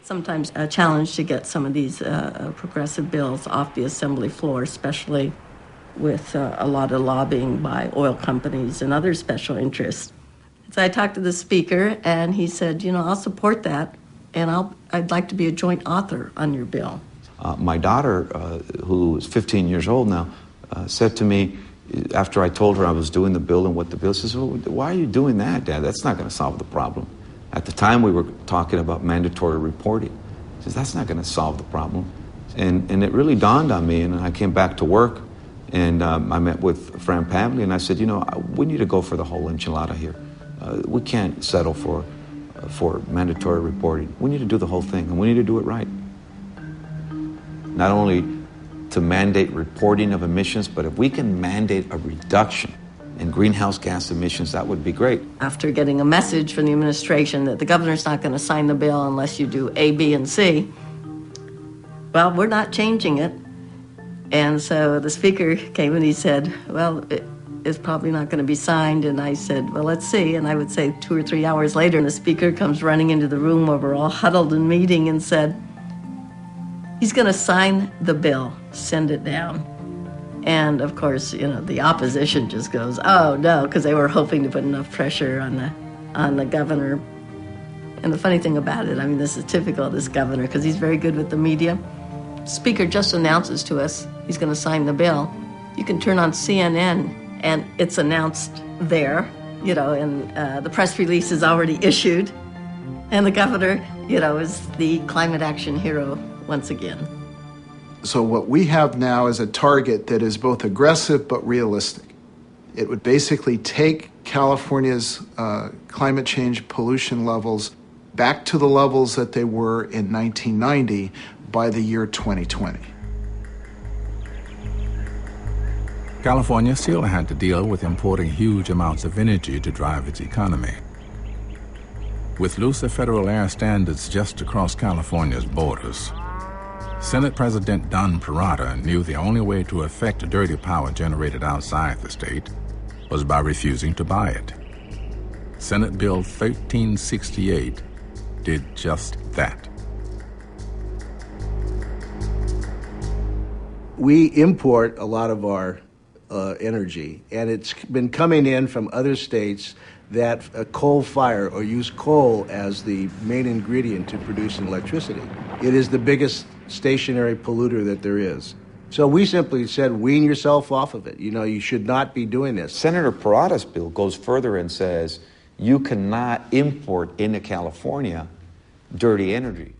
sometimes a challenge to get some of these progressive bills off the assembly floor, especially with a lot of lobbying by oil companies and other special interests. So I talked to the speaker, and he said, I'll support that, and I'd like to be a joint author on your bill. My daughter, who is 15 years old now, said to me, after I told her I was doing the bill and what the bill says, well, why are you doing that, Dad? That's not going to solve the problem. At the time, we were talking about mandatory reporting. He says, that's not going to solve the problem. And it really dawned on me, and I came back to work, and I met with Fran Pavley, and I said, we need to go for the whole enchilada here. We can't settle for mandatory reporting. We need to do the whole thing, and we need to do it right. Not only to mandate reporting of emissions, but if we can mandate a reduction in greenhouse gas emissions, that would be great. After getting a message from the administration that the governor's not going to sign the bill unless you do A, B, and C, well, we're not changing it. And so the speaker came and he said, well, it's probably not going to be signed. And I said, well, let's see. And I would say 2 or 3 hours later, and the speaker comes running into the room where we're all huddled and meeting and said, he's going to sign the bill, send it down. And of course, the opposition just goes, oh no, because they were hoping to put enough pressure on the governor. And the funny thing about it, this is typical of this governor, because he's very good with the media. Speaker just announces to us he's going to sign the bill. You can turn on CNN and it's announced there, and the press release is already issued. And the governor, is the climate action hero once again. So what we have now is a target that is both aggressive but realistic. It would basically take California's climate change pollution levels back to the levels that they were in 1990 by the year 2020. California still had to deal with importing huge amounts of energy to drive its economy. With looser federal air standards just across California's borders, Senate President Don Peralta knew the only way to affect dirty power generated outside the state was by refusing to buy it. Senate Bill 1368 did just that. We import a lot of our energy, and it's been coming in from other states that coal fire or use coal as the main ingredient to produce electricity. It is the biggest stationary polluter that there is. So we simply said, wean yourself off of it. You should not be doing this. Senator Peralta's bill goes further and says you cannot import into California dirty energy.